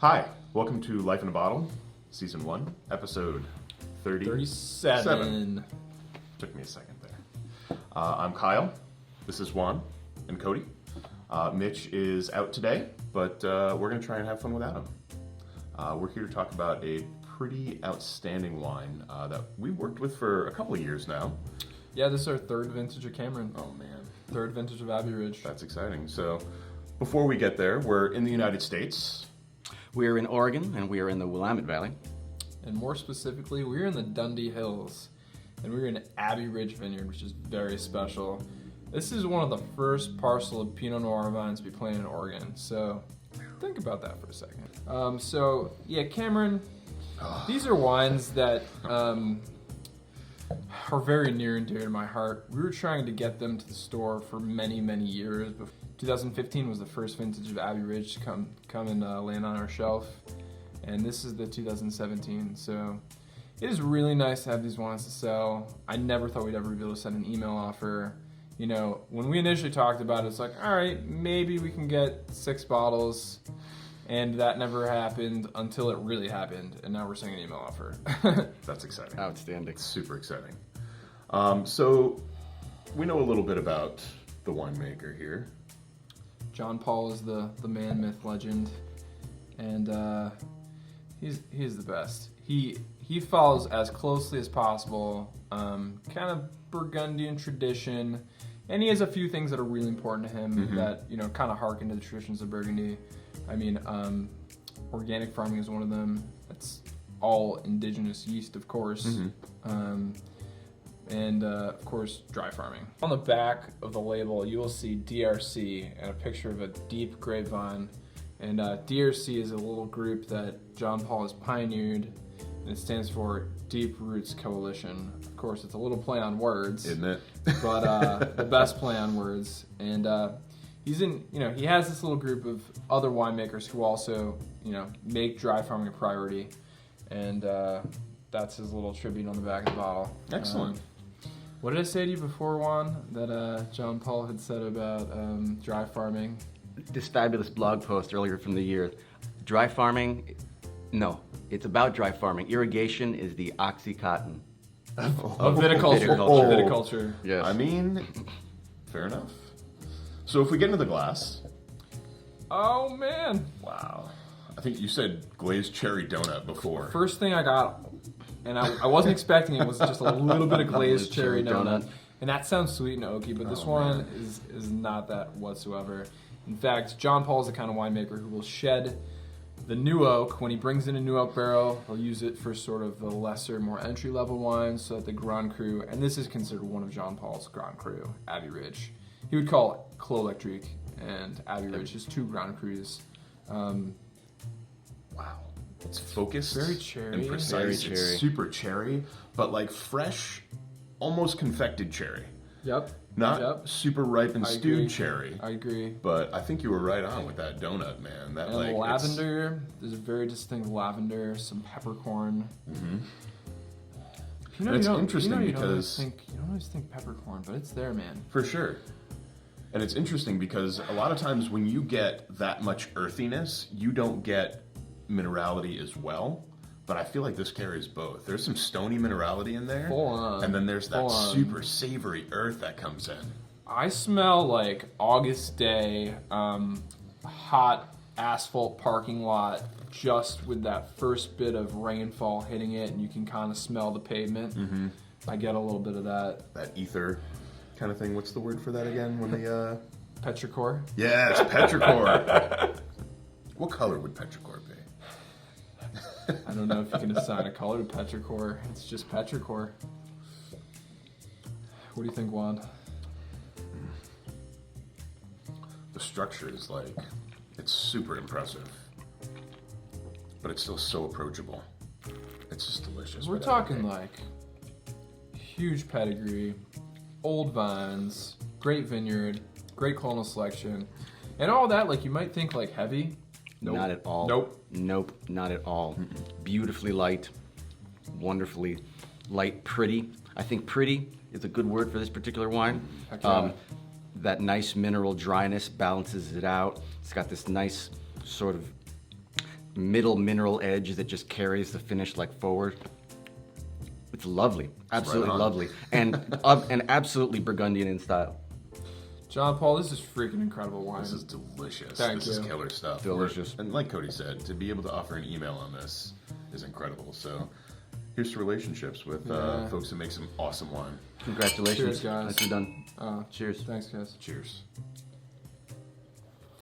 Hi, welcome to Life in a Bottle, Season 1, Episode 37. Took me a second there. I'm Kyle, this is Juan, and Cody. Mitch is out today, but we're going to try and have fun without him. We're here to talk about a pretty outstanding wine that we've worked with for a couple of years now. Yeah, this is our third vintage of Cameron. Oh man. Third vintage of Abbey Ridge. That's exciting. So, before we get there, we're in the United States. We're in Oregon, and we are in the Willamette Valley. And more specifically, we're in the Dundee Hills. And we're in Abbey Ridge Vineyard, which is very special. This is one of the first parcel of Pinot Noir vines to be planted in Oregon. So, think about that for a second. Cameron, these are wines that are very near and dear to my heart. We were trying to get them to the store for many, many years. 2015 was the first vintage of Abbey Ridge to come and land on our shelf, and this is the 2017. So it is really nice to have these wines to sell. I never thought we'd ever be able to send an email offer. You know, when we initially talked about it, it's like, all right, maybe we can get 6 bottles, and that never happened until it really happened, and now we're sending an email offer. That's exciting. Outstanding. Super exciting. So we know a little bit about the winemaker here. John Paul is the man, myth, legend, and he's the best. He follows as closely as possible, kind of Burgundian tradition, and he has a few things that are really important to him that kind of harken to the traditions of Burgundy. I mean, organic farming is one of them. It's all indigenous yeast, of course. And of course, dry farming. On the back of the label, you will see DRC and a picture of a deep grapevine. And DRC is a little group that John Paul has pioneered, and it stands for Deep Roots Coalition. Of course, it's a little play on words, Isn't it? But the best play on words. And he has this little group of other winemakers who also, make dry farming a priority. And that's his little tribute on the back of the bottle. Excellent. What did I say to you before, Juan, that John Paul had said about dry farming? This fabulous blog post earlier from the year. Dry farming, no, it's about dry farming. Irrigation is the Oxycontin. Of viticulture. Viticulture. Yes. I mean, fair enough. So if we get into the glass. Oh, man. Wow. I think you said glazed cherry donut before. First thing I got, and I wasn't expecting it, was just a little bit of glazed cherry donut. And that sounds sweet and oaky, but this one is not that whatsoever. In fact, John Paul is the kind of winemaker who will shed the new oak. When he brings in a new oak barrel, he'll use it for sort of the lesser, more entry-level wines, so that the Grand Cru, and this is considered one of John Paul's Grand Cru, Abbey Ridge. He would call it Clos Electrique and Abbey Ridge, just 2 Grand Crus. Wow. It's focused. Very cherry. And precise. Very It's cherry. super cherry, but like fresh, almost confected cherry. Yep. Not super ripe and I stewed agree. cherry. I agree. But I think you were right on with that donut, man. That And like lavender, there's a very distinct lavender, some peppercorn. It's interesting because You don't always think peppercorn, but it's there, man. for sure. And it's interesting because a lot of times when you get that much earthiness, you don't get minerality as well. But I feel like this carries both. There's some stony minerality in there. Full on. And then there's that Full on. super savory earth that comes in. I smell like August day, hot asphalt parking lot, just with that first bit of rainfall hitting it, and you can kind of smell the pavement. I get a little bit of that. That ether kind of thing. What's the word for that again? When they Petrichor. Yes, petrichor. What color would petrichor be? I don't know if you can assign a color to petrichor. It's just petrichor. What do you think, Juan? The structure is like, it's super impressive. But it's still so approachable. It's just delicious. We're right out talking of the gate. like huge pedigree, old vines, great vineyard, great clonal selection, and all that. Like you might think like heavy. Nope. Not at all. Nope, not at all. Beautifully light, wonderfully light, pretty. I think pretty is a good word for this particular wine. Heck yeah. That nice mineral dryness balances it out. It's got this nice sort of middle mineral edge that just carries the finish like forward. It's lovely, absolutely on. lovely, and absolutely Burgundian in style. John Paul, this is freaking incredible wine. This is delicious. Thank This is you. killer stuff. Delicious. And like Cody said, to be able to offer an email on this is incredible. So here's to relationships with folks who make some awesome wine. Congratulations. Cheers, guys. Nicely done. Cheers. Thanks, guys. Cheers.